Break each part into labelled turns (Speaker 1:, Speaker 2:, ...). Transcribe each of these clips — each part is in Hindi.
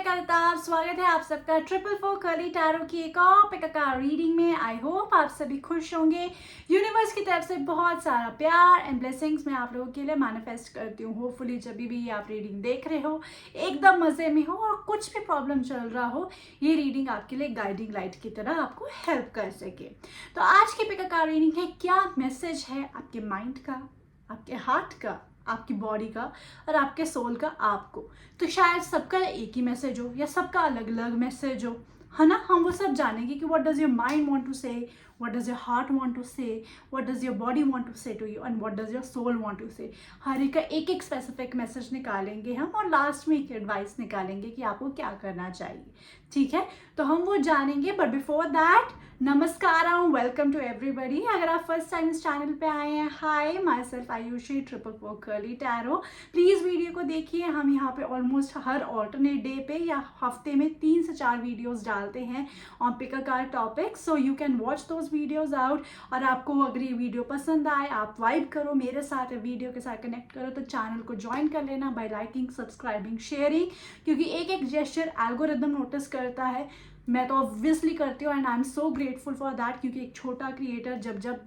Speaker 1: करतार, स्वागत है आप सबका 444 कर्ली टैरो की एक और पिकाकार रीडिंग में। आई होप आप सभी खुश होंगे। यूनिवर्स की तरफ से बहुत सारा प्यार एंड ब्लेसिंग्स मैं आप लोगों के लिए मैनिफेस्ट करती हूँ। होपफुली जब भी आप रीडिंग देख रहे हो एकदम मज़े में हो और कुछ भी प्रॉब्लम चल रहा हो, ये रीडिंग आपके लिए गाइडिंग लाइट की तरह आपको हेल्प कर सके। तो आज की पिकाकार रीडिंग है, क्या मैसेज है आपके माइंड का, आपके हार्ट का, आपकी बॉडी का और आपके सोल का आपको। तो शायद सबका एक ही मैसेज हो या सबका अलग अलग मैसेज हो, है ना। हम वो सब जानेंगे कि what does your mind want to say, what does your heart want to say, what does your body want to say to you and what does your soul want to say. हर एक का एक एक स्पेसिफिक मैसेज निकालेंगे हम और लास्ट में एक एडवाइस निकालेंगे कि आपको क्या करना चाहिए। ठीक है, तो हम वो जानेंगे। बट बिफोर दैट, नमस्कार, वेलकम टू एवरीबडी। अगर आप फर्स्ट टाइम इस चैनल पे आए हैं, hi, myself Ayushi 444 Curly Tarot. Please video को देखिए। हम यहाँ पे ऑलमोस्ट हर ऑल्टरनेट डे पे या हफ्ते में 3 से 4 वीडियोस डालते हैं on pick a card topic, so you can watch those videos out. और आपको अगर ये वीडियो पसंद आए, आप वाइब करो मेरे साथ, वीडियो के साथ कनेक्ट करो, तो चैनल को ज्वाइन कर लेना बाय लाइकिंग, सब्सक्राइबिंग, शेयरिंग, क्योंकि एक एक जेस्चर एल्गोरिदम नोटिस करता है। मैं तो ऑब्वियसली करती हूँ and I am so grateful for that, क्योंकि एक छोटा क्रिएटर जब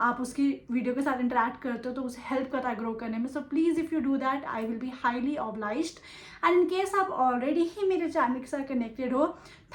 Speaker 1: आप उसकी वीडियो के साथ इंटरेक्ट करते हो तो उसे हेल्प करता है ग्रो करने में। So please if you do that I will be highly obliged. And in case आप ऑलरेडी ही मेरे चैनल के साथ कनेक्टेड हो,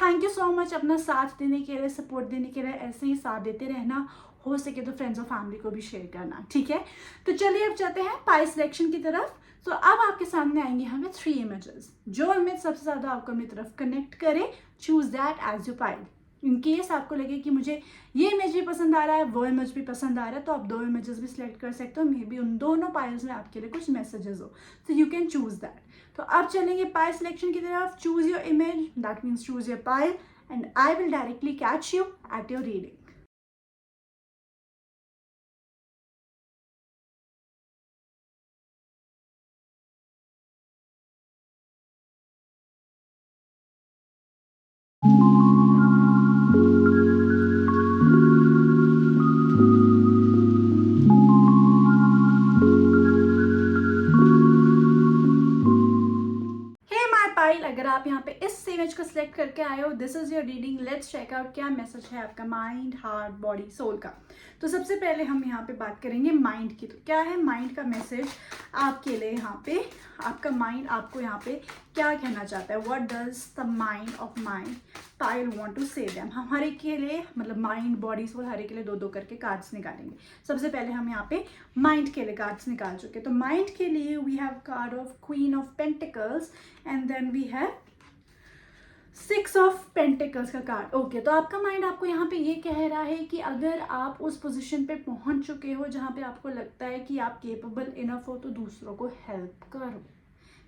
Speaker 1: थैंक यू सो मच अपना साथ देने के लिए, सपोर्ट देने के लिए। ऐसे ही साथ देते रहना, हो सके तो फ्रेंड्स और फैमिली को भी शेयर करना। ठीक है, तो चलिए अब चलते हैं पाई सिलेक्शन की तरफ। तो अब आपके सामने आएंगे हमें 3 इमेजेस। जो इमेज सबसे ज़्यादा आपको अपनी तरफ कनेक्ट करे, choose that as your pile. In case आपको लगे कि मुझे ये इमेज भी पसंद आ रहा है, वो इमेज भी पसंद आ रहा है, तो आप 2 इमेजेस भी सिलेक्ट कर सकते हो। मे बी उन दोनों पाइल्स में आपके लिए कुछ मैसेजेस हो, तो यू कैन चूज दैट। तो अब चलेंगे पाइल सिलेक्शन की तरफ। Choose your image, that means choose your pile, and I will directly catch you at your reading. अगर आप यहाँ पे इस इमेज को सिलेक्ट करके आए हो, this is your reading. Let's check out क्या मैसेज है आपका माइंड, हार्ट, बॉडी, सोल का। तो सबसे पहले हम यहाँ पे बात करेंगे माइंड की। तो क्या है माइंड का मैसेज आपके लिए यहाँ पे? आपका माइंड आपको यहाँ पे क्या कहना चाहता है? What does the mind of mind pile want to say them. हम हर एक के लिए, मतलब माइंड, बॉडी, सोल, हर एक के लिए 2-2 करके कार्ड्स निकालेंगे। सबसे पहले हम यहाँ पे माइंड के लिए कार्ड्स निकाल चुके। तो माइंड के लिए we have card of queen of pentacles and then we have 6 of pentacles का कार्ड। ओके, तो आपका माइंड आपको यहाँ पे ये कह रहा है कि अगर आप उस पोजीशन पे पहुंच चुके हो जहाँ पे आपको लगता है कि आप केपेबल इनफ हो, तो दूसरों को हेल्प करो।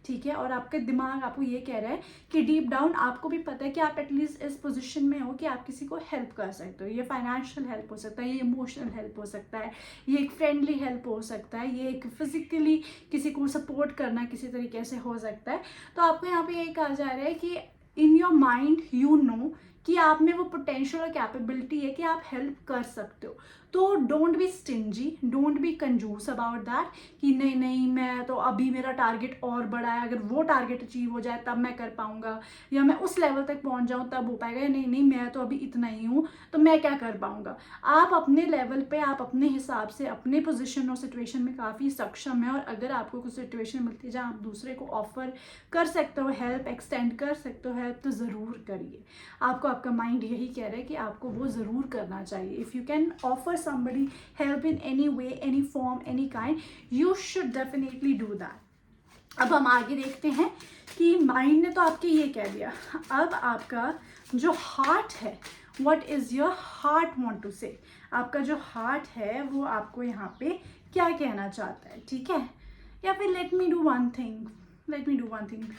Speaker 1: ठीक है, और आपका दिमाग आपको ये कह रहा है कि डीप डाउन आपको भी पता है कि आप एटलीस्ट इस पोजीशन में हो कि आप किसी को हेल्प कर सकते हो। ये फाइनेंशियल हेल्प हो सकता है, ये इमोशनल हेल्प हो सकता है, ये एक फ्रेंडली हेल्प हो सकता है, ये एक फिजिकली किसी को सपोर्ट करना किसी तरीके से हो सकता है। तो आपको यहाँ पे ये कहा जा रहा है कि in your mind you know कि आप में वो पोटेंशियल और कैपेबिलिटी है कि आप हेल्प कर सकते हो। तो don't be stingy, don't be कंजूस अबाउट दैट कि नहीं नहीं मैं तो अभी मेरा टारगेट और बड़ा है, अगर वो टारगेट अचीव हो जाए तब मैं कर पाऊंगा, या मैं उस लेवल तक पहुंच जाऊं तब हो पाएगा, या नहीं नहीं मैं तो अभी इतना ही हूं तो मैं क्या कर पाऊंगा। आप अपने लेवल पे, आप अपने हिसाब से अपने पोजिशन और सिचुएशन में काफ़ी सक्षम है। और अगर आपको कुछ सिचुएशन मिलती है जहाँ आप दूसरे को ऑफर कर सकते हो हेल्प, एक्सटेंड कर सकते हो हेल्प, तो ज़रूर करिए। आपको आपका माइंड यही कह रहा है कि आपको वो ज़रूर करना चाहिए। If you can offer somebody help in any way, any form, any kind, you should definitely do that। अब हम आगे देखते हैं कि माइंड ने तो आपके ये कह दिया। अब आपका जो हार्ट है, what is your heart want to say, आपका जो हार्ट है वो आपको यहाँ पे क्या कहना चाहता है। ठीक है, या फिर let me do one thing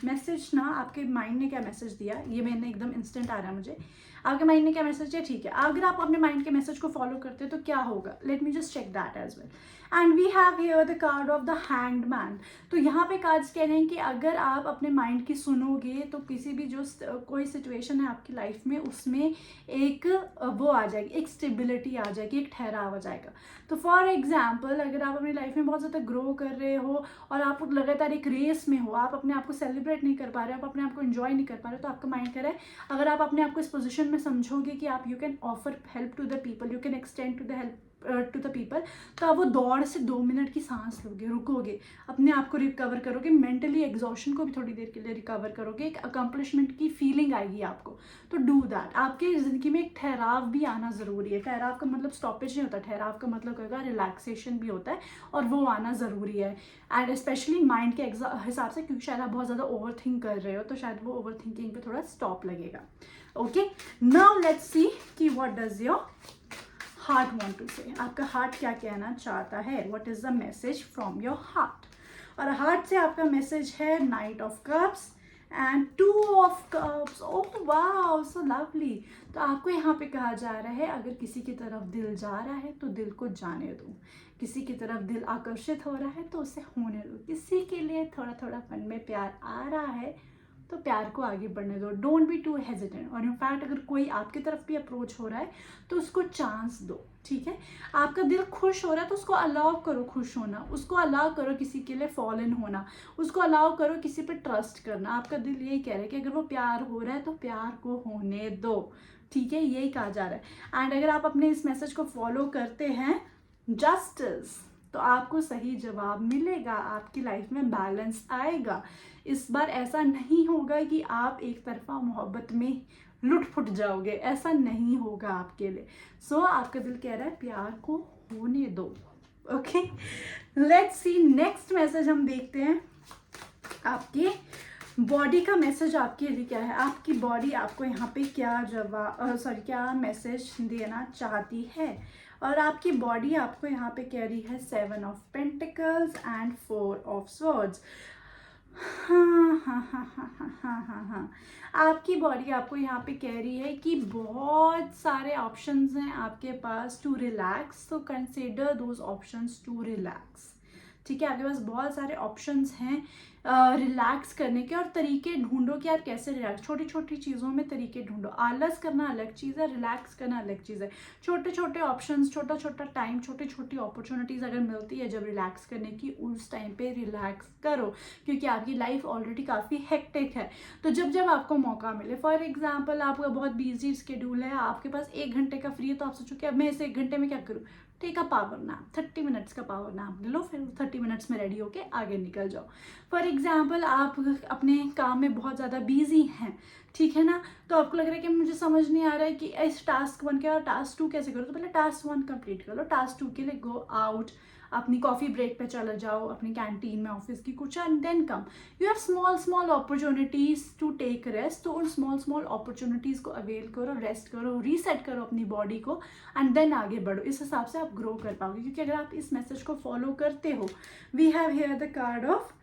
Speaker 1: message ना, आपके माइंड ने क्या मैसेज दिया, ये मैंने एकदम इंस्टेंट आ रहा है मुझे। आपके माइंड ने क्या मैसेज दिया, ठीक है। अगर आप अपने माइंड के मैसेज को फॉलो करते हो तो क्या होगा, let me just check that as well. And we have here the card of the hanged man. तो यहाँ पे कार्ड्स कह रहे हैं कि अगर आप अपने माइंड की सुनोगे तो किसी भी जो कोई सिचुएशन है आपकी लाइफ में उसमें एक वो आ जाएगी, एक स्टेबिलिटी आ जाएगी, एक ठहराव आ जाएगा। तो फॉर एग्जाम्पल अगर आप अपनी लाइफ में बहुत ज़्यादा ग्रो कर रहे हो और आप लगातार एक रेस में हो, आप अपने आप को सेलिब्रेट नहीं कर पा रहे हो, आप अपने आप को एंजॉय नहीं कर पा रहे हो, तो आपका माइंड कह रहा है अगर आप अपने आप को इस पोजीशन में समझोगे कि आप you can offer help to the people, you can extend to the help to the people, तो आप वो दौड़ से 2 मिनट की सांस लोगे, रुकोगे, अपने आप को रिकवर करोगे, मेंटली एग्जॉशन को भी थोड़ी देर के लिए रिकवर करोगे, एक अकम्पलिशमेंट की फीलिंग आएगी आपको। तो डू दैट। आपके ज़िंदगी में एक ठहराव भी आना ज़रूरी है। ठहराव का मतलब स्टॉपेज नहीं होता, ठहराव का मतलब होगा रिलैक्सेशन भी होता है, और वो आना ज़रूरी है। एंड स्पेशली माइंड के हिसाब से, क्योंकि शायद आप बहुत ज़्यादा ओवर थिंक कर रहे हो, तो शायद वो ओवर थिंकिंग पर थोड़ा स्टॉप लगेगा। ओके, नाउ लेट्स सी कि what does your heart want to say. आपका हार्ट क्या कहना चाहता है, what is the message from your heart. और हार्ट से आपका मैसेज है knight of cups and 2 of cups. Oh wow, so lovely. तो आपको यहाँ पे कहा जा रहा है अगर किसी की तरफ दिल जा रहा है तो दिल को जाने दो, किसी की तरफ दिल आकर्षित हो रहा है तो उसे होने दो, किसी के लिए थोड़ा थोड़ा मन में प्यार आ रहा है तो प्यार को आगे बढ़ने दो। Don't be too hesitant. और इनफैक्ट अगर कोई आपकी तरफ भी अप्रोच हो रहा है तो उसको चांस दो, ठीक है। आपका दिल खुश हो रहा है तो उसको अलाउ करो खुश होना, उसको अलाउ करो किसी के लिए फॉल इन होना, उसको अलाउ करो किसी पे ट्रस्ट करना। आपका दिल यही कह रहा है कि अगर वो प्यार हो रहा है तो प्यार को होने दो, ठीक है, यही कहा जा रहा है। एंड अगर आप अपने इस मैसेज को फॉलो करते हैं जस्टिस, तो आपको सही जवाब मिलेगा, आपकी लाइफ में बैलेंस आएगा। इस बार ऐसा नहीं होगा कि आप एक तरफा मोहब्बत में लुट फुट जाओगे, ऐसा नहीं होगा आपके लिए। सो आपका दिल कह रहा है प्यार को होने दो। Okay, let's see next message हम देखते हैं। आपके बॉडी का मैसेज आपके लिए क्या है, आपकी बॉडी आपको यहाँ पे क्या क्या मैसेज देना चाहती है। और आपकी बॉडी आपको यहाँ पे कह रही है 7 of pentacles and 4 of swords. हाँ, आपकी बॉडी आपको यहाँ पे कह रही है कि बहुत सारे ऑप्शंस हैं आपके पास टू रिलैक्स, तो consider those options to relax, ठीक है। आपके पास बहुत सारे ऑप्शंस हैं रिलैक्स करने के, और तरीके ढूंढो कि यार कैसे रिलैक्स। छोटी छोटी चीज़ों में तरीके ढूंढो। आलस करना अलग चीज़ है, रिलैक्स करना अलग चीज़ है। छोटे छोटे ऑप्शंस, छोटा छोटा टाइम, छोटी छोटी अपॉर्चुनिटीज़ अगर मिलती है जब रिलैक्स करने की, उस टाइम पे रिलैक्स करो, क्योंकि आपकी लाइफ ऑलरेडी काफ़ी हेक्टिक है। तो जब जब आपको मौका मिले, फॉर एग्जाम्पल आपका बहुत बिजी स्केड्यूल है, आपके पास 1 घंटे का फ्री है, तो आप सोचो कि अब मैं इस 1 घंटे में क्या करूँ, take a power nap, 30 minutes का पावर नैप ले लो, फिर 30 मिनट्स में रेडी होके आगे निकल जाओ। फॉर एग्जाम्पल आप अपने काम में बहुत ज़्यादा बिजी हैं, ठीक है ना, तो आपको लग रहा है कि मुझे समझ नहीं आ रहा है कि इस टास्क 1 के और टास्क 2 कैसे करो, तो पहले टास्क 1 कंप्लीट कर लो। टास्क 2 के लिए गो आउट, अपनी कॉफ़ी ब्रेक पे चले जाओ, अपनी कैंटीन में ऑफिस की कुछ, and then come. You have small opportunities to take rest, तो उन स्मॉल अपॉर्चुनिटीज़ को अवेल करो, रेस्ट करो, रीसेट करो अपनी बॉडी को, एंड देन आगे बढ़ो। इस हिसाब से आप ग्रो कर पाओगे, क्योंकि अगर आप इस मैसेज को फॉलो करते हो, we have here the card of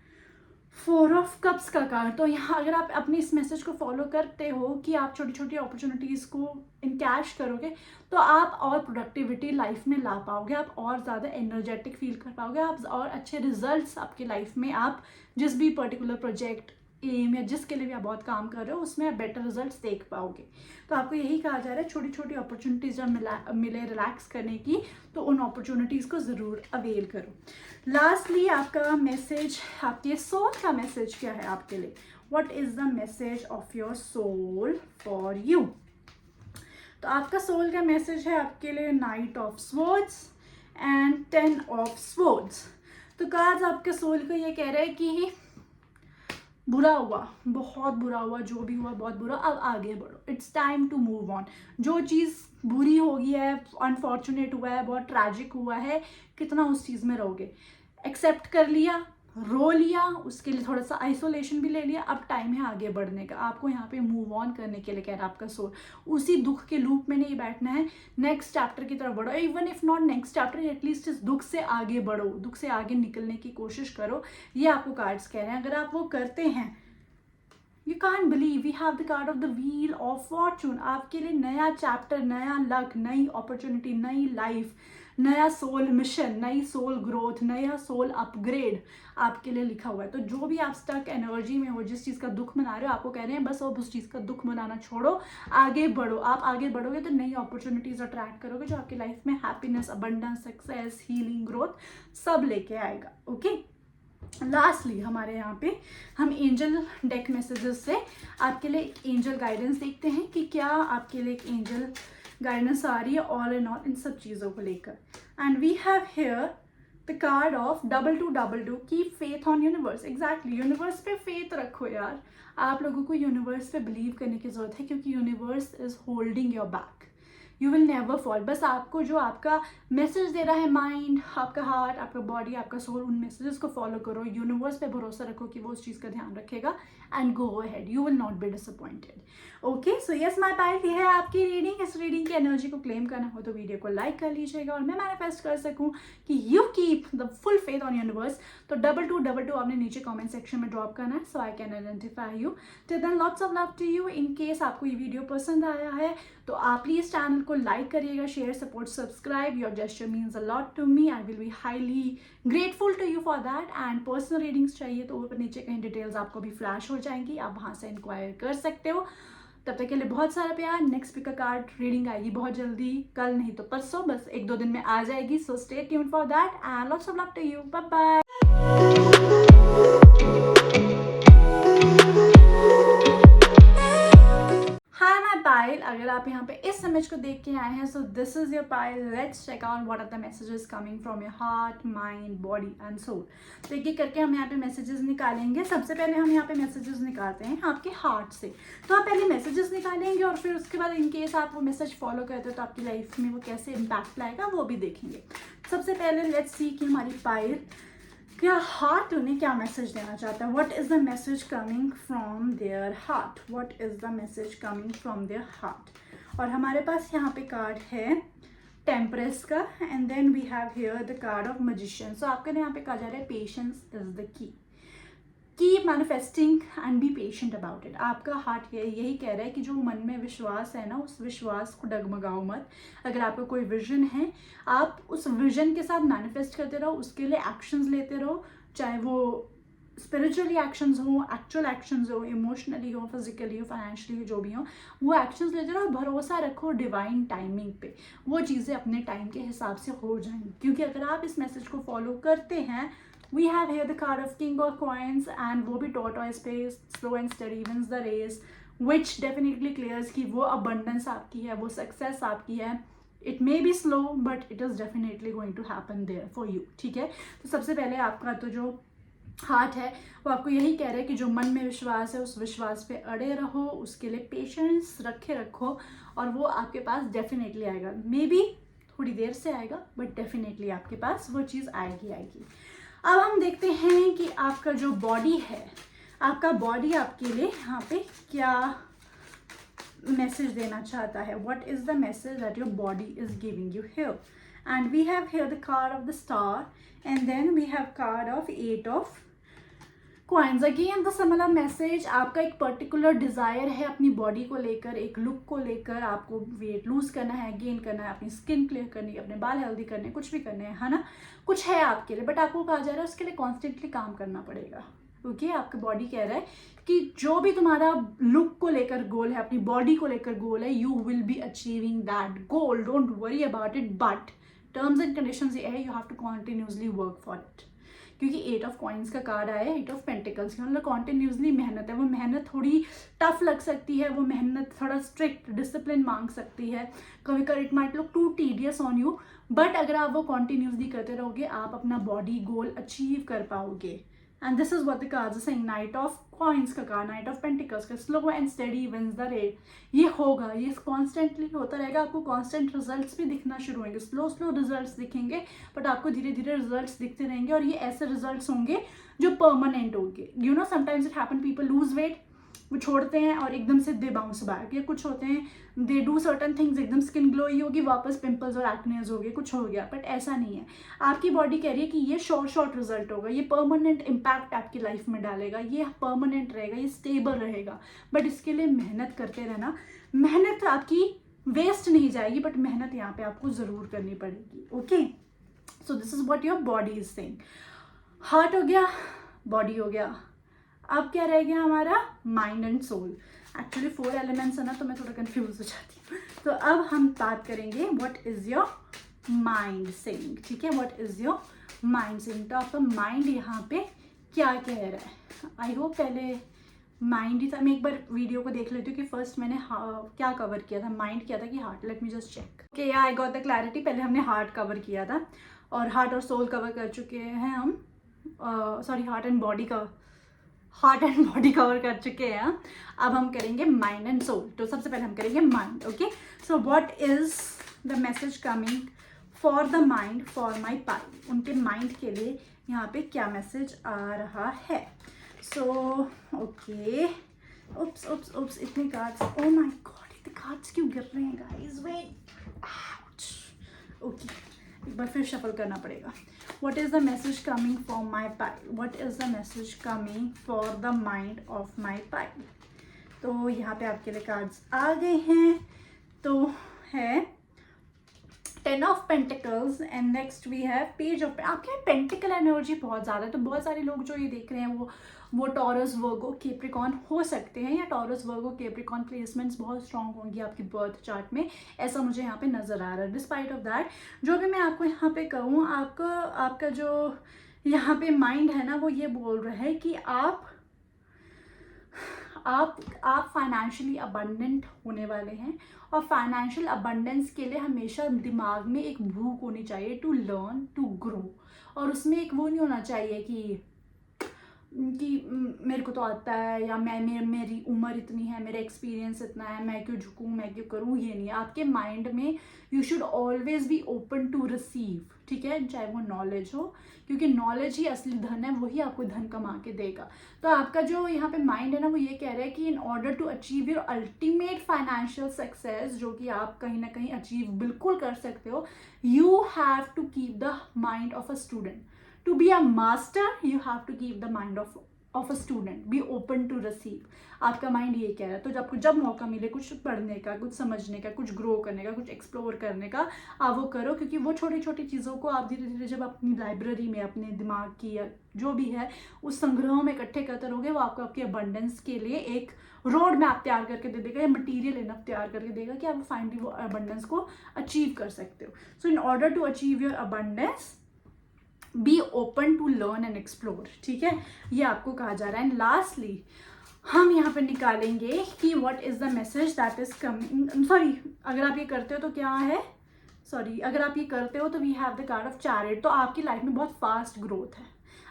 Speaker 1: 4 of cups का कार्ड। तो यहाँ अगर आप अपनी इस मैसेज को फॉलो करते हो कि आप छोटी छोटी अपॉर्चुनिटीज़ को इनकैश करोगे, तो आप और प्रोडक्टिविटी लाइफ में ला पाओगे, आप और ज़्यादा एनर्जेटिक फील कर पाओगे, आप और अच्छे रिजल्ट्स आपकी लाइफ में, आप जिस भी पर्टिकुलर प्रोजेक्ट, एम या जिसके लिए भी आप बहुत काम कर रहे हो उसमें आप बेटर रिजल्ट्स देख पाओगे। तो आपको यही कहा जा रहा है, छोटी छोटी अपॉर्चुनिटीज़ जब मिले रिलैक्स करने की, तो उन अपॉर्चुनिटीज़ को ज़रूर अवेल करो। लास्टली आपका मैसेज, आपके सोल का मैसेज क्या है आपके लिए, what is the message of your soul for you. तो आपका सोल का मैसेज है आपके लिए knight of swords and 10 of swords. तो कार्ड्स आपके सोल को ये कह रहे हैं कि बुरा हुआ, बहुत बुरा हुआ, जो भी हुआ बहुत बुरा, अब आगे बढ़ो, it's time to move on. जो चीज़ बुरी हो गई है, अनफॉर्चुनेट हुआ है, बहुत ट्रैजिक हुआ है, कितना उस चीज़ में रहोगे। एक्सेप्ट कर लिया, रो लिया, उसके लिए थोड़ा सा आइसोलेशन भी ले लिया, अब टाइम है आगे बढ़ने का। आपको यहाँ पे मूव ऑन करने के लिए कह रहा है आपका सोल। उसी दुख के लूप में नहीं बैठना है, नेक्स्ट चैप्टर की तरफ बढ़ो। Even if not next chapter, at least इस दुख से आगे बढ़ो, दुख से आगे निकलने की कोशिश करो, ये आपको कार्ड्स कह रहे हैं। अगर आप वो करते हैं, you can't believe we have the card of the wheel of fortune. आपके लिए नया चैप्टर, नया लक, नई अपॉर्चुनिटी, नई लाइफ, नया सोल मिशन, नई सोल ग्रोथ, नया सोल अपग्रेड आपके लिए लिखा हुआ है. तो जो भी आप स्टक एनर्जी में हो, जिस चीज़ का दुख मना रहे हो, आपको कह रहे हैं बस अब उस चीज़ का दुख मनाना छोड़ो, आगे बढ़ो. आप आगे बढ़ोगे तो नई अपॉर्चुनिटीज अट्रैक्ट करोगे जो आपकी लाइफ में happiness, abundance, success, healing, growth सब लेके आएगा. ओके. लास्टली हमारे यहाँ पे हम एंजल डेक मैसेजेस से आपके लिए एक एंजल गाइडेंस देखते हैं कि क्या आपके लिए एक एंजल गाइडेंस आ रही है ऑल एंड ऑल इन सब चीज़ों को लेकर. And we have here the card of 2222 keep faith on universe. Exactly, universe पे फेथ रखो यार. आप लोगों को यूनिवर्स पे बिलीव करने की जरूरत है क्योंकि universe is holding your back. You will never fall. बस आपको जो आपका मैसेज दे रहा है माइंड, आपका हार्ट, आपका बॉडी, आपका सोल, उन मैसेजेस को फॉलो करो. यूनिवर्स पे भरोसा रखो कि वो उस चीज़ का ध्यान रखेगा and go ahead. You will not be disappointed. Okay. So yes my pile, ये है आपकी रीडिंग. इस रीडिंग की एनर्जी को क्लेम करना हो तो वीडियो को लाइक कर लीजिएगा और मैं मैनिफेस्ट कर सकूं कि you keep the full faith on universe. तो 2222 आपने नीचे कमेंट सेक्शन में ड्रॉप करना है so I can identify you. Till then lots of love to you. In case आपको ये वीडियो पसंद आया है तो आप प्लीज चैनल को लाइक करिएगा, share, support, subscribe. Your gesture means a lot to me. I will be highly grateful to you for that. And personal readings चाहिए तो ऊपर नीचे कहीं डिटेल्स आपको भी फ्लैश हो जाएंगी, आप वहाँ से इंक्वायर कर सकते हो. तब तक के लिए बहुत सारा प्यार. नेक्स्ट पिक का कार्ड रीडिंग आएगी बहुत जल्दी, कल नहीं तो परसों, बस 1-2 दिन में आ जाएगी. So stay tuned for that and lots of love to you. Bye bye. Pile, अगर आप यहाँ पे इस इमेज को देख के आए हैं so this is your pile. Let's check out what are the messages coming from your heart, mind, body and soul. तो एक एक करके हम यहाँ पे मैसेजेस निकालेंगे. सबसे पहले हम यहाँ पे मैसेजेस निकालते हैं आपके हार्ट से. तो आप पहले मैसेजेस निकालेंगे और फिर उसके बाद इनकेस आप वो मैसेज फॉलो करते हो तो आपकी लाइफ में वो कैसे इम्पैक्ट लाएगा वो भी देखेंगे. सबसे पहले लेट्स सी कि हमारी पाइल क्या हार्ट उन्हें क्या मैसेज देना चाहता है. What is the message coming from their heart. What is the message coming from their heart. और हमारे पास यहाँ पे कार्ड है टेम्परेस का and then we have here the card of magician. So आपके यहाँ पे कहा जा रहा है patience is the key. Keep manifesting and be patient about it. आपका हार्ट यही कह रहा है कि जो मन में विश्वास है ना, उस विश्वास को डगमगाओ मत. अगर आपका कोई विजन है आप उस विजन के साथ मैनिफेस्ट करते रहो, उसके लिए एक्शंस लेते रहो, चाहे वो स्पिरिचुअली एक्शंस हो, एक्चुअल एक्शंस हो, इमोशनली हो, फिजिकली हो, फाइनेंशियली हो, जो भी हो वो एक्शंस लेते रहो. भरोसा रखो डिवाइन टाइमिंग पे, वो चीज़ें अपने टाइम के हिसाब से हो जाएंगी. क्योंकि अगर आप इस मैसेज को फॉलो करते हैं we have here the card of king of coins and वो भी tortoise पे slow and steady wins the race which definitely clears कि वो abundance आपकी है, वो success आपकी है. It may be slow but it is definitely going to happen there for you. ठीक है. तो सबसे पहले आपका तो जो हार्ट है वो आपको यही कह रहा है कि जो मन में विश्वास है उस विश्वास पे अड़े रहो, उसके लिए पेशेंस रखो और वो आपके पास डेफिनेटली आएगा. मे बी थोड़ी देर से आएगा बट डेफिनेटली आपके पास वो चीज़ आएगी. अब हम देखते हैं कि आपका जो बॉडी है, आपका बॉडी आपके लिए यहाँ पे क्या मैसेज देना चाहता है. What is the message that your body is giving you here. And we have here the card of the star and then we have card of 8 of coins. Again the similar message. आपका एक पर्टिकुलर डिज़ायर है अपनी बॉडी को लेकर, एक लुक को लेकर. आपको वेट लूज करना है, गेन करना है, अपनी स्किन क्लियर करनी है, अपने बाल हेल्दी करने, कुछ भी करने हैं, है ना. कुछ है आपके लिए बट आपको कहा जा रहा है उसके लिए कॉन्स्टेंटली काम करना पड़ेगा. क्योंकि आपका बॉडी कह रहा है कि जो भी तुम्हारा लुक को लेकर गोल है, अपनी बॉडी को लेकर गोल है, you will be achieving that goal. Don't worry about it but terms and conditions ये है you have to continuously work for it. क्योंकि 8 ऑफ कॉइन्स का कार्ड आया है 8 ऑफ पेंटिकल्स का, मतलब कॉन्टिन्यूसली मेहनत है. वो मेहनत थोड़ी टफ लग सकती है, वो मेहनत थोड़ा स्ट्रिक्ट डिसिप्लिन मांग सकती है. कभी कभी it might look too tedious on you but अगर आप वो कॉन्टिन्यूसली करते रहोगे आप अपना बॉडी गोल अचीव कर पाओगे. And this is what the cards are saying. Knight of coins का कार्ड, नाइट ऑफ पेंटिकल्स का, slow and steady wins the race. ये होगा, ये कॉन्स्टेंटली होता रहेगा. आपको कॉन्स्टेंट रिजल्ट्स भी दिखना शुरू होंगे. स्लो रिजल्ट्स दिखेंगे बट आपको धीरे धीरे रिजल्ट्स दिखते रहेंगे और ये ऐसे रिजल्ट्स होंगे जो परमानेंट होंगे. You know sometimes it happen people lose weight वो छोड़ते हैं और एकदम से दे बाउंस बैक, या कुछ होते हैं दे डू सर्टन थिंग्स, एकदम स्किन ग्लोई होगी, वापस पिंपल्स और एक्नेज हो गए, कुछ हो गया। बट ऐसा नहीं है, आपकी बॉडी कह रही है कि ये शॉर्ट रिजल्ट होगा, ये परमानेंट इम्पैक्ट आपकी लाइफ में डालेगा, ये परमानेंट रहेगा, ये स्टेबल रहेगा। बट इसके लिए मेहनत करते रहना, मेहनत आपकी वेस्ट नहीं जाएगी, बट मेहनत यहाँ पे आपको ज़रूर करनी पड़ेगी। Okay, so this is what your body is saying. Heart हो गया, बॉडी हो गया, अब क्या रह गया हमारा, mind and soul. Actually 4 elements है ना, तो मैं थोड़ा कंफ्यूज हो जाती हूँ। तो अब हम बात करेंगे what is your mind saying. ठीक है, what is your mind saying. तो आपका माइंड यहाँ पे क्या कह रहा है। आई होप पहले माइंड ही था, मैं एक बार वीडियो को देख लेती हूँ कि फर्स्ट मैंने क्या कवर किया था, माइंड किया था कि heart. Let me just check. Okay, I got the clarity. पहले हमने हार्ट कवर किया था और हार्ट और सोल कवर कर चुके हैं हम, sorry heart and body cover कर चुके हैं। अब हम करेंगे माइंड एंड सोल। तो सबसे पहले हम करेंगे mind. Okay, so what is the message coming for the mind for my pile. उनके माइंड के लिए यहाँ पे क्या मैसेज आ रहा है। सो ओके, उप्स उप्स उप्स, इतने कार्ड्स, ओ माय गॉड, इतने कार्ड्स क्यों गिर रहे हैं गाइस, वेट। ओके, एक बार फिर शफल करना पड़ेगा। What is the message coming for my pie? What is the message coming for the mind of my pie? तो यहाँ पे आपके लिए कार्ड्स आ गए हैं। तो है 10 of pentacles and next we have page of. आपके पेंटिकल एनर्जी बहुत ज़्यादा है। तो बहुत सारे लोग जो ये देख रहे हैं वो टॉरस वर्गो कैप्रिकॉर्न हो सकते हैं, या टॉरस वर्गो कैप्रिकॉर्न प्लेसमेंट्स बहुत स्ट्रांग होंगी आपकी बर्थ चार्ट में, ऐसा मुझे यहाँ पे नज़र आ रहा है। डिस्पाइट ऑफ दैट, जो भी मैं आपको यहाँ पे कहूँ, आपका जो यहाँ पे माइंड है ना, वो ये बोल रहा है कि आप फाइनेंशियली अबंडेंट होने वाले हैं। और फाइनेंशियल अबंडेंस के लिए हमेशा दिमाग में एक भूख होनी चाहिए, टू लर्न टू ग्रो। और उसमें एक वो नहीं होना चाहिए कि मेरे को तो आता है, या मेरी उम्र इतनी है, मेरा एक्सपीरियंस इतना है, मैं क्यों झुकूँ, मैं क्यों करूँ, ये नहीं है। आपके माइंड में you should always be open to receive. ठीक है, चाहे वो नॉलेज हो, क्योंकि नॉलेज ही असली धन है, वही आपको धन कमा के देगा। तो आपका जो यहाँ पे माइंड है ना, वो ये कह रहा है कि in order to achieve your ultimate financial success, जो कि आप कहीं ना कहीं अचीव बिल्कुल कर सकते हो, you have to keep the mind of a student. To be a master, you have to keep the mind of a student. Be open to receive. आपका माइंड ये कह रहा है। तो जब मौका मिले कुछ पढ़ने का, कुछ समझने का, कुछ ग्रो करने का, कुछ एक्सप्लोर करने का, आप वो करो। क्योंकि वो छोटी छोटी चीज़ों को आप धीरे धीरे जब अपनी लाइब्रेरी में अपने दिमाग की या जो भी है उस संग्रह में इकट्ठे करते रहोगे, वो आपको आपके अबंडेंस के लिए एक रोड मैप तैयार करके दे देगा, या मटीरियल इनफ तैयार करके देगा कि आप फाइनली वो अबंडेंस को अचीव कर सकते हो। So in order to achieve your abundance, be open to learn and explore. ठीक है, ये आपको कहा जा रहा है। एंड लास्टली हम यहाँ पर निकालेंगे कि what is the message that is coming. Sorry, अगर आप ये करते हो तो क्या है, अगर आप ये करते हो तो we have the card of chariot. तो आपकी लाइफ में बहुत फास्ट ग्रोथ है।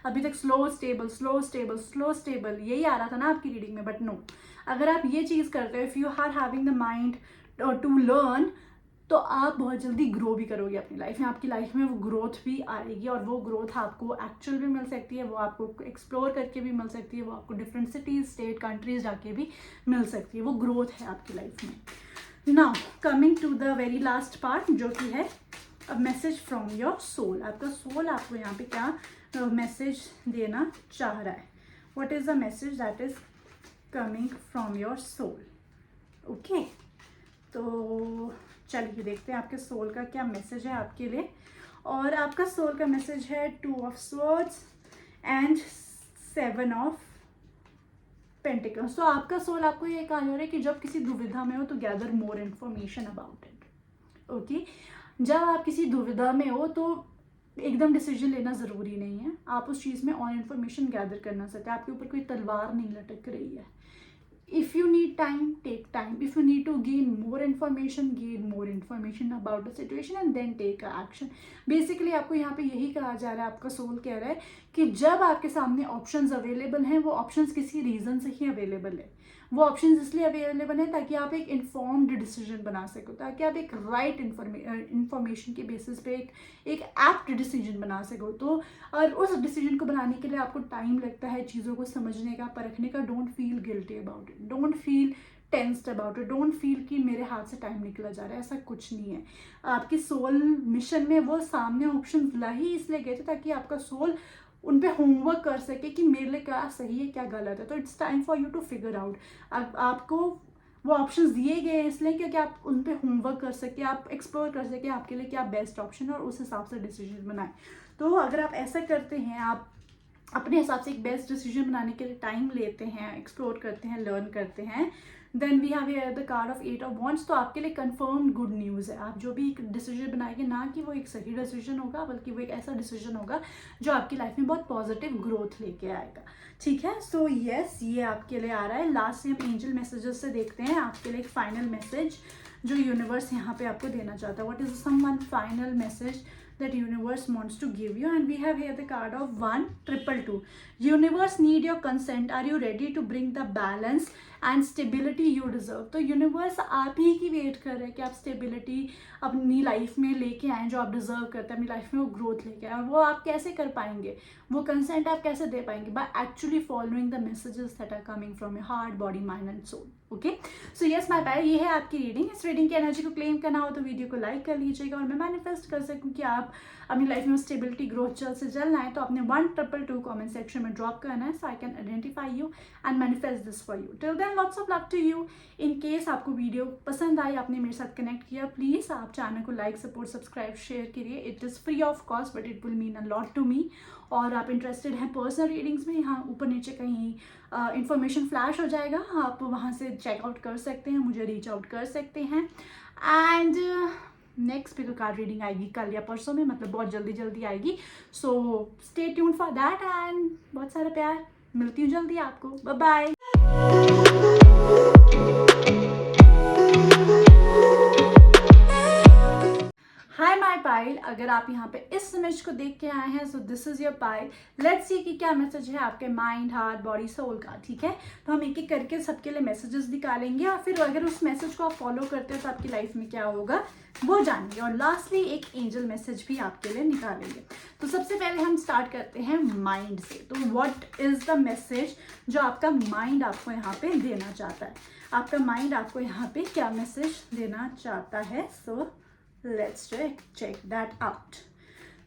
Speaker 1: अभी तक slow stable slow stable slow stable यही आ रहा था ना आपकी रीडिंग में, बट नो, अगर आप ये चीज़ करते हो, if you are having the mind to learn, तो आप बहुत जल्दी ग्रो भी करोगे अपनी लाइफ में। आपकी लाइफ में वो ग्रोथ भी आएगी, और वो ग्रोथ आपको एक्चुअल भी मिल सकती है, वो आपको एक्सप्लोर करके भी मिल सकती है, वो आपको डिफरेंट सिटीज़, स्टेट, कंट्रीज जाके भी मिल सकती है। वो ग्रोथ है आपकी लाइफ में। Now coming to the very last part, जो कि है a message from your soul. आपका सोल आपको यहाँ पे क्या मैसेज देना चाह रहा है। What is the message that is coming from your soul. Okay, तो चलिए देखते हैं आपके सोल का क्या मैसेज है आपके लिए। और आपका सोल का मैसेज है 2 of swords and 7 of pentacles. तो आपका सोल आपको ये कहा जा रहा है कि जब किसी दुविधा में हो तो gather more information about it. Okay, जब आप किसी दुविधा में हो तो एकदम डिसीजन लेना ज़रूरी नहीं है, आप उस चीज़ में और इन्फॉर्मेशन गैदर करना सकते हैं। आपके ऊपर कोई तलवार नहीं लटक रही है। If you need time, take time. If you need to gain more information about the situation and then take action. Basically आपको यहाँ पे यही कहा जा रहा है, आपका सोल कह रहा है कि जब आपके सामने ऑप्शंस अवेलेबल हैं, वो ऑप्शंस किसी रीज़न से ही अवेलेबल है। वो ऑप्शंस इसलिए अवेलेबल हैं ताकि आप एक इन्फॉर्म्ड डिसीजन बना सको, ताकि आप एक राइट इंफॉर्मेशन के बेसिस पे एक एप्ट डिसीजन बना सको। तो और उस डिसीजन को बनाने के लिए आपको टाइम लगता है चीज़ों को समझने का, परखने का। Don't feel guilty about it, don't feel tensed about it, don't feel कि मेरे हाथ से टाइम निकला जा रहा है। ऐसा कुछ नहीं है। आपकी सोल मिशन में वो सामने ऑप्शन ला ही इसलिए गए थे ताकि आपका सोल उन पे होमवर्क कर सके कि मेरे लिए क्या सही है क्या गलत है। तो it's time for you to figure out. आपको वो ऑप्शंस दिए गए हैं इसलिए क्योंकि आप उन पे होमवर्क कर सके, आप एक्सप्लोर कर सके आपके लिए क्या बेस्ट ऑप्शन है और उस हिसाब से डिसीजन बनाएं। तो अगर आप ऐसा करते हैं, आप अपने हिसाब से एक बेस्ट डिसीजन बनाने के लिए टाइम लेते हैं, एक्सप्लोर करते हैं, लर्न करते हैं, then we have here the card of 8 of wands. तो आपके लिए कंफर्म गुड न्यूज़ है। आप जो भी एक डिसीजन बनाएंगे, ना कि वो एक सही डिसीजन होगा बल्कि वो एक ऐसा डिसीजन होगा जो आपकी लाइफ में बहुत पॉजिटिव ग्रोथ लेके आएगा। ठीक है, सो यस, ये आपके लिए आ रहा है। लास्ट से हम एंजल मैसेजेस से देखते हैं आपके लिए एक फाइनल मैसेज जो यूनिवर्स यहाँ पे आपको देना चाहता है। What is some one final message that universe wants to give you? And we have here the card of 1-2-2. Universe need your consent. Are you ready to bring the balance and stability you deserve? तो यूनिवर्स आप ही की वेट कर रहे हैं कि आप स्टेबिलिटी अपनी लाइफ में लेके आएँ जो आप डिजर्व करते हैं, अपनी लाइफ में वो ग्रोथ लेके आए। और वो आप कैसे कर पाएंगे, वो कंसेंट आप कैसे दे पाएंगे? By actually following the messages that are coming from your heart, body, mind and soul. Okay, so yes my pile, ये है आपकी रीडिंग। इस रीडिंग की एनर्जी को क्लेम करना हो तो वीडियो को लाइक कर लीजिएगा। और मैं मैनिफेस्ट कर सकूँ कि आप अपनी लाइफ में स्टेबिलिटी ग्रोथ जल्द से जल्द आए तो आपने 1-2-2 कमेंट सेक्शन में ड्रॉप करना है, so I can identify you and manifest this for you. Till then lots of love to you. In case आपको वीडियो पसंद आई, आपने मेरे साथ कनेक्ट किया, प्लीज़ आप चैनल को लाइक, सपोर्ट, सब्सक्राइब, शेयर करिए। It is free of cost but it will mean a lot to me. और आप इंटरेस्टेड हैं पर्सनल रीडिंग्स में, यहाँ ऊपर नीचे कहीं इन्फॉर्मेशन फ्लैश हो जाएगा, आप वहाँ से चेकआउट कर सकते हैं, मुझे रीच आउट कर सकते हैं। And next pick card reading आएगी कल या परसों में, मतलब बहुत जल्दी आएगी। So stay tune for that एंड बहुत सारा प्यार। मिलती हूँ जल्दी आपको। Bye bye. Hi my pile, अगर आप यहाँ पे इस इमेज को देख के आए हैं, so this is your pile. Let's see कि क्या मैसेज है आपके माइंड, हार्ट, बॉडी, सोल का। ठीक है, तो हम एक एक करके सबके लिए मैसेजेस निकालेंगे और फिर अगर उस मैसेज को आप फॉलो करते हो तो आपकी लाइफ में क्या होगा वो जानेंगे। और लास्टली एक एंजल मैसेज भी आपके लिए निकालेंगे। तो सबसे पहले हम स्टार्ट करते हैं माइंड से। तो व्हाट इज द मैसेज जो आपका माइंड आपको यहाँ पे देना चाहता है? आपका माइंड आपको यहाँ पे क्या मैसेज देना चाहता है? सो let's check that out.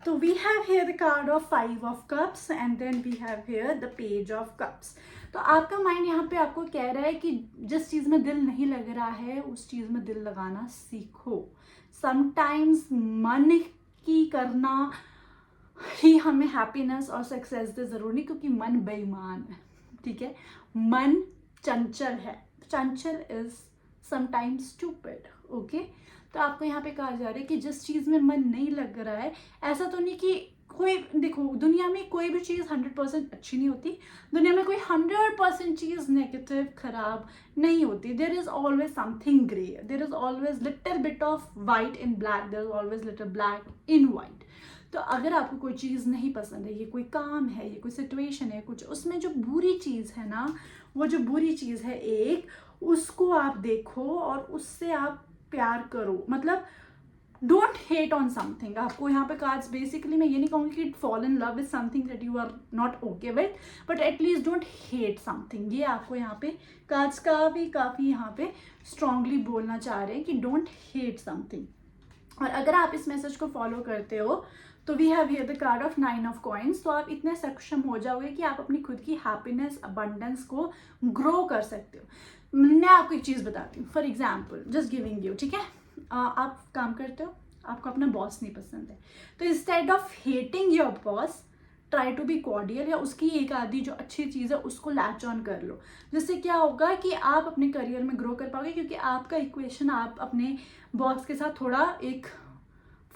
Speaker 1: So we have here the card of 5 of cups and then we have here the page of cups. तो आपका माइंड यहाँ पे आपको कह रहा है कि जिस चीज़ में दिल नहीं लग रहा है उस चीज़ में दिल लगाना सीखो। समटाइम्स मन की करना ही हमें हैप्पीनेस और सक्सेस दे, ज़रूरी नहीं, क्योंकि मन बेईमान है। ठीक है, मन चंचल है। चंचल इज समटाइम्स स्टूपिड। ओके, तो आपको यहाँ पे कहा जा रहा है कि जिस चीज़ में मन नहीं लग रहा है, ऐसा तो नहीं कि कोई, देखो दुनिया में कोई भी चीज़ 100% अच्छी नहीं होती, दुनिया में कोई 100% चीज़ नेगेटिव खराब नहीं होती। There is always something grey, there is always little bit of white in black, there is always little black in white. तो अगर आपको कोई चीज़ नहीं पसंद है, ये कोई काम है, ये कोई सिचुएशन है, कुछ उसमें जो बुरी चीज़ है ना, वो जो बुरी चीज़ है एक, उसको आप देखो और उससे आप प्यार करो। मतलब डोंट हेट ऑन समथिंग। आपको यहाँ पे कार्ड्स बेसिकली, मैं ये नहीं कहूँगी कि fall in love with something that you are not okay with, but at least don't hate something. ये आपको यहाँ पे कार्ड्स काफ़ी यहाँ पे स्ट्रांगली बोलना चाह रहे हैं कि डोंट हेट समथिंग। और अगर आप इस मैसेज को फॉलो करते हो तो we have here the card of 9 of coins. तो आप इतने सक्षम हो जाओगे कि आप अपनी खुद की हैप्पीनेस, अबंडेंस को ग्रो कर सकते हो। मैं आपको एक चीज़ बताती हूँ, for example just giving you, ठीक है, आप काम करते हो, आपको अपना बॉस नहीं पसंद है, तो instead of hating your boss try to be cordial, या उसकी एक आधी जो अच्छी चीज़ है उसको लैच ऑन कर लो। जिससे क्या होगा कि आप अपने करियर में ग्रो कर पाओगे, क्योंकि आपका इक्वेशन आप अपने बॉस के साथ थोड़ा एक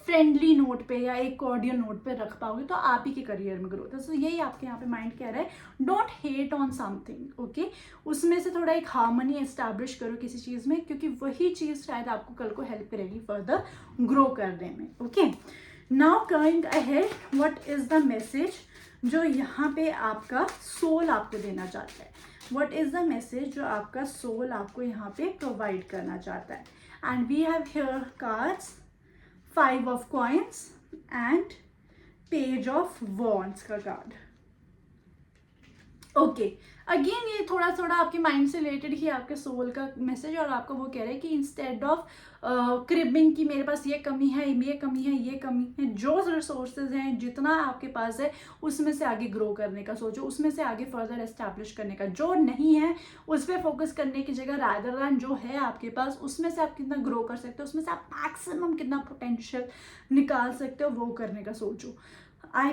Speaker 1: फ्रेंडली नोट पे या एक कॉर्डियल नोट पे रख पाओगे, तो आप ही के करियर में ग्रोथ है। तो यही आपके यहाँ पे माइंड कह रहा है, don't hate on something. Okay, उसमें से थोड़ा एक हार्मनी एस्टैब्लिश करो किसी चीज़ में, क्योंकि वही चीज़ शायद आपको कल को हेल्प करेगी फर्दर ग्रो करने में। Okay, now coming ahead, what is the message जो यहाँ पे आपका सोल आपको देना चाहता है? व्हाट इज द मैसेज जो आपका सोल आपको यहाँ पे प्रोवाइड करना चाहता है. And we have here cards 5 of coins and page of wands का कार्ड. ओके, अगेन ये थोड़ा थोड़ा आपके माइंड से रिलेटेड ही आपके सोल का मैसेज, और आपको वो कह रहे हैं कि इंस्टेड ऑफ क्रिबिंग की मेरे पास ये कमी है, ये कमी है, ये कमी है, जो रिसोर्सेज हैं जितना आपके पास है उसमें से आगे ग्रो करने का सोचो, उसमें से आगे फर्दर एस्टैब्लिश करने का. जो नहीं है उस पर फोकस करने की जगह रादर दैन जो है आपके पास उसमें से आप कितना ग्रो कर सकते हो, उसमें से आप मैक्सिमम कितना पोटेंशियल निकाल सकते हो वो करने का सोचो. I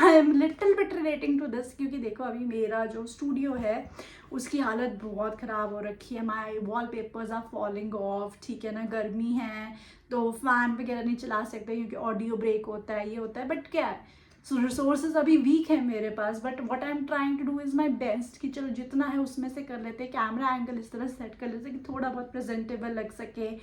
Speaker 1: am little bit relating to this, क्योंकि देखो अभी मेरा जो स्टूडियो है उसकी हालत बहुत ख़राब हो रखी है. My wallpapers are falling off, ठीक है ना, गर्मी है तो फैन वगैरह नहीं चला सकते क्योंकि ऑडियो ब्रेक होता है, ये होता है. बट क्या है, सो रिसोर्सेज अभी वीक है मेरे पास, but what I am trying to do is my best कि चलो जितना है उसमें से कर लेते हैं. कैमरा एंगल इस तरह सेट कर लेते हैं कि थोड़ा बहुत प्रेजेंटेबल लग सके,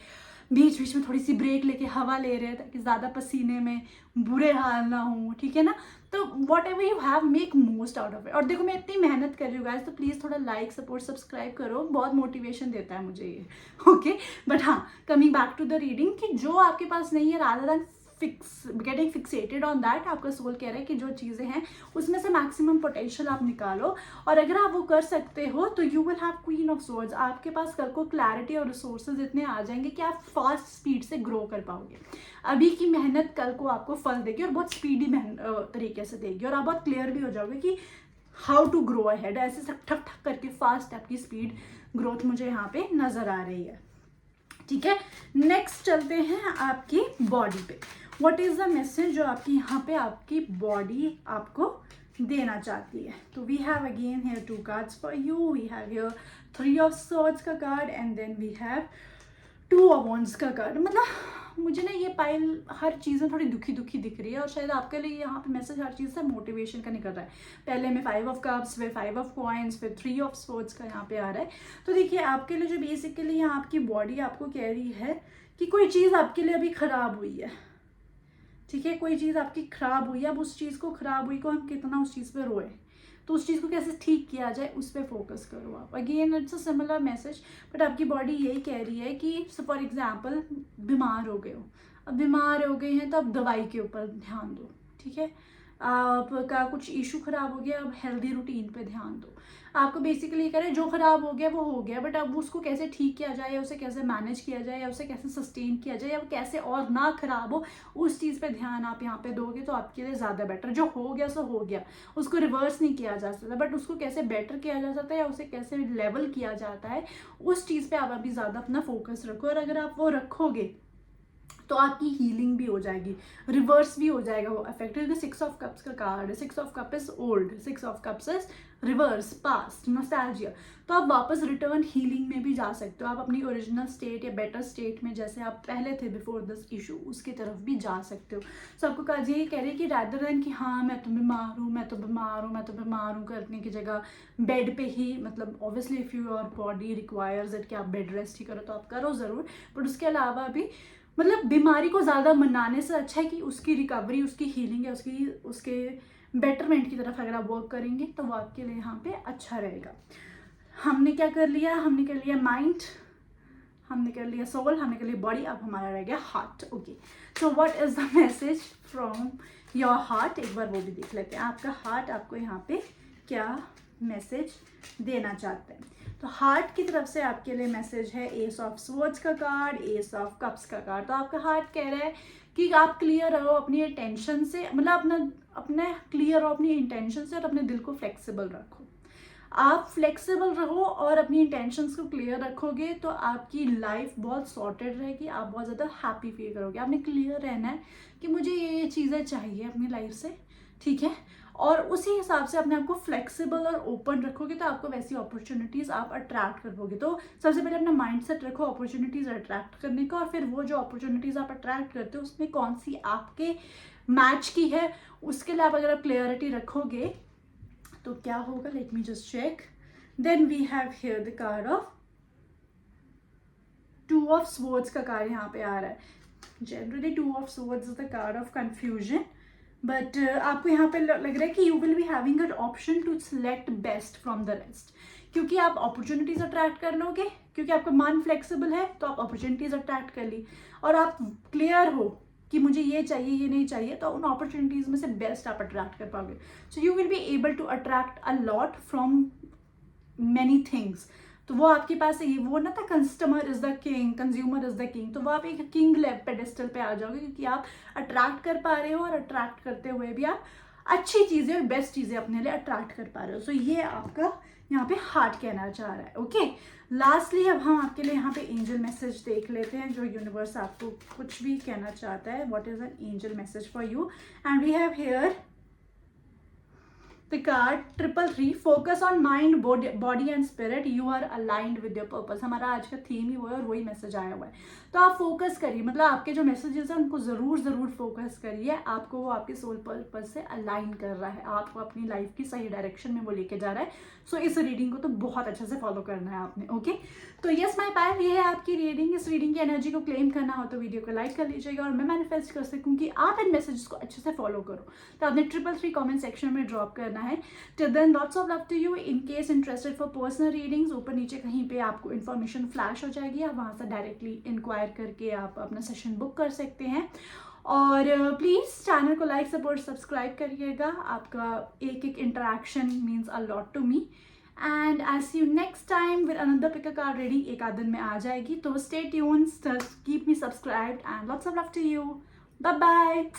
Speaker 1: बीच बीच में थोड़ी सी ब्रेक लेके हवा ले रहे हैं ताकि ज़्यादा पसीने में बुरे हाल ना हो, ठीक है ना. तो what ever you have make most out of it. और देखो मैं इतनी मेहनत कर रही हूँ गाइस, तो प्लीज़ थोड़ा लाइक सपोर्ट सब्सक्राइब करो, बहुत मोटिवेशन देता है मुझे ये. ओके, बट हाँ, coming back to the reading कि जो आपके पास नहीं है rather than getting fixated on that, आपका सोल कह रहा है कि जो चीज़ें हैं उसमें से मैक्सिमम पोटेंशियल आप निकालो, और अगर आप वो कर सकते हो तो you will have queen of swords. आपके पास कल को क्लैरिटी और रिसोर्सेज इतने आ जाएंगे कि आप फास्ट स्पीड से ग्रो कर पाओगे. अभी की मेहनत कल को आपको फल देगी और बहुत स्पीडी तरीके से देगी, और आप बहुत क्लियर भी हो जाओगे कि हाउ टू ग्रो अहेड. ऐसे ठक ठक करके फास्ट आपकी स्पीड ग्रोथ मुझे यहाँ पे नजर आ रही है. ठीक है, नेक्स्ट चलते हैं आपकी बॉडी पे. व्हाट इज द मैसेज जो आपकी यहाँ पे आपकी बॉडी आपको देना चाहती है. तो we have again here 2 cards for you. We have here 3 of swords का card and then we have 2 of wands का कार्ड. मतलब मुझे ना ये पाइल हर चीज़ में थोड़ी दुखी दुखी दिख रही है, और शायद आपके लिए यहाँ पे मैसेज हर चीज़ से मोटिवेशन का निकल रहा है. पहले में 5 ऑफ कप्स, फिर 5 ऑफ कॉइन्स, फिर 3 ऑफ स्वॉर्ड्स का यहाँ पे आ रहा है. तो देखिए आपके लिए जो बेसिकली यहाँ आपकी बॉडी आपको कह रही है कि कोई चीज़ आपके लिए अभी ख़राब हुई है. ठीक है, कोई चीज़ आपकी ख़राब हुई है. अब उस चीज़ को ख़राब हुई को हम कितना उस चीज़ पर रोए, तो उस चीज़ को कैसे ठीक किया जाए उस पर फोकस करो आप. Again it's a similar message, but आपकी बॉडी यही कह रही है कि फॉर एग्जांपल बीमार हो गए हो, अब बीमार हो गए हैं तो अब दवाई के ऊपर ध्यान दो. ठीक है, आपका कुछ इशू ख़राब हो गया, अब हेल्दी रूटीन पे ध्यान दो. आपको बेसिकली करें जो ख़राब हो गया वो हो गया, बट अब उसको कैसे ठीक किया जाए, या उसे कैसे मैनेज किया जाए, या उसे कैसे सस्टेन किया जाए, या वो कैसे और ना ख़राब हो, उस चीज़ पे ध्यान आप यहाँ पे दोगे तो आपके लिए ज़्यादा बेटर. जो हो गया सो हो गया, उसको रिवर्स नहीं किया जा सकता, बट उसको कैसे बेटर किया जा सकता है या उसे कैसे लेवल किया जाता है, उस चीज़ पर आप अभी ज़्यादा अपना फोकस रखो. और अगर आप वो रखोगे तो आपकी हीलिंग भी हो जाएगी, रिवर्स भी हो जाएगा वो इफेक्ट. क्योंकि 6 ऑफ कप्स का कार्ड है, 6 of cup is old, 6 of cups is reverse, past, nostalgia. तो आप वापस रिटर्न हीलिंग में भी जा सकते हो. आप अपनी ओरिजिनल स्टेट या बेटर स्टेट में जैसे आप पहले थे बिफोर दिस इशू, उसकी तरफ भी जा सकते हो. सो आपको काज ये कह रही है कि रादर देन कि हाँ मैं तो बीमार हूँ, मैं तो बीमार हूँ, मैं तो बीमार हूँ करने की जगह बेड पे ही, मतलब obviously if your body requires it कि आप बेड रेस्ट ही करो तो आप करो ज़रूर, बट उसके अलावा भी मतलब बीमारी को ज़्यादा मनाने से अच्छा है कि उसकी रिकवरी, उसकी हीलिंग है, उसके बेटरमेंट की तरफ अगर आप वर्क करेंगे तो वो आपके लिए यहाँ पे अच्छा रहेगा. हमने क्या कर लिया, हमने कर लिया माइंड, हमने कर लिया सोल, हमने कर लिया बॉडी, अब हमारा रह गया heart. Okay, so what is the message from your heart. एक बार वो भी देख लेते हैं आपका हार्ट आपको यहाँ पे क्या मैसेज देना चाहते हैं. तो हार्ट की तरफ से आपके लिए मैसेज है एस ऑफ स्वॉर्ड्स का कार्ड, एस ऑफ कप्स का कार्ड. तो आपका हार्ट कह रहा है कि आप क्लियर रहो अपनी टेंशन से, मतलब अपने क्लियर रहो अपनी इंटेंशन से, और अपने दिल को फ्लेक्सिबल रखो. आप फ्लेक्सिबल रहो और अपनी इंटेंशंस को क्लियर रखोगे तो आपकी लाइफ बहुत सॉर्टेड रहेगी, आप बहुत ज़्यादा हैप्पी फील करोगे. आपने क्लियर रहना है कि मुझे ये चीज़ें चाहिए अपनी लाइफ से, ठीक है, और उसी हिसाब से अपने आप को फ्लेक्सिबल और ओपन रखोगे तो आपको वैसी अपॉर्चुनिटीज़ आप अट्रैक्ट करोगे. तो सबसे पहले अपना माइंडसेट रखो अपॉर्चुनिटीज़ अट्रैक्ट करने का, और फिर वो जो अपॉर्चुनिटीज़ आप अट्रैक्ट करते हो उसमें कौन सी आपके मैच की है उसके लिए आप अगर आप क्लियरिटी रखोगे तो क्या होगा. Let me just check. Then we have here the card of 2 of swords का कार्ड यहाँ पे आ रहा है. Generally 2 of swords is the card of confusion, but आपको यहाँ पे लग रहा है कि you will be having an option to select best from the rest, क्योंकि आप अपॉर्चुनिटीज अट्रैक्ट कर लोगे, क्योंकि आपका माइंड फ्लेक्सिबल है तो आप अपॉर्चुनिटीज अट्रैक्ट कर ली, और आप क्लियर हो कि मुझे ये चाहिए ये नहीं चाहिए, तो उन अपॉर्चुनिटीज में से बेस्ट आप अट्रैक्ट कर पाओगे. So you will be able to attract a lot from many things. तो वो आपके पास है, वो ना था customer is the king, consumer is the king, तो वो आप एक किंग पेडेस्टल पे आ जाओगे, क्योंकि आप अट्रैक्ट कर पा रहे हो, और अट्रैक्ट करते हुए भी आप अच्छी चीज़ें और बेस्ट चीज़ें अपने लिए अट्रैक्ट कर पा रहे हो. सो ये आपका यहाँ पे हार्ट कहना चाह रहा है. ओके, लास्टली अब हम आपके लिए यहाँ पे एंजल मैसेज देख लेते हैं, जो यूनिवर्स आपको कुछ भी कहना चाहता है. What is an angel message for you? And we have here the card 333, focus on mind, body and spirit, you are aligned with your purpose. हमारा आज का थीम ही वो है और वही मैसेज आया हुआ है. तो आप फोकस करिए, मतलब आपके जो मैसेजेस हैं उनको ज़रूर फोकस करिए. आपको वो आपके सोल पर्पस से अलाइन कर रहा है, आपको अपनी लाइफ की सही डायरेक्शन में वो लेके जा रहा है. सो इस रीडिंग को तो बहुत अच्छे से फॉलो करना है आपने. ओके, तो यस माय पायल, ये है आपकी रीडिंग. इस रीडिंग की एनर्जी को क्लेम करना हो तो वीडियो को लाइक कर लीजिएगा, और मैं मैनिफेस्ट कर सकूँ कि आप इन मैसेजेस को अच्छे से फॉलो करो. तो आपने 333 कमेंट सेक्शन में ड्रॉप करना है. Till then lots of love to you. In case interested for personal readings, ऊपर नीचे कहीं पे आपको इन्फॉर्मेशन फ्लैश हो जाएगी, आप वहाँ से डायरेक्टली इंक्वायर करके आप अपना सेशन बुक कर सकते हैं. और प्लीज़ चैनल को लाइक, सपोर्ट, सब्सक्राइब करिएगा. आपका एक interaction means a lot to me. And I see you next time with another pick a card reading. एक आध दिन में आ जाएगी, तो stay tuned, keep me subscribed, and lots of love to you. Bye bye.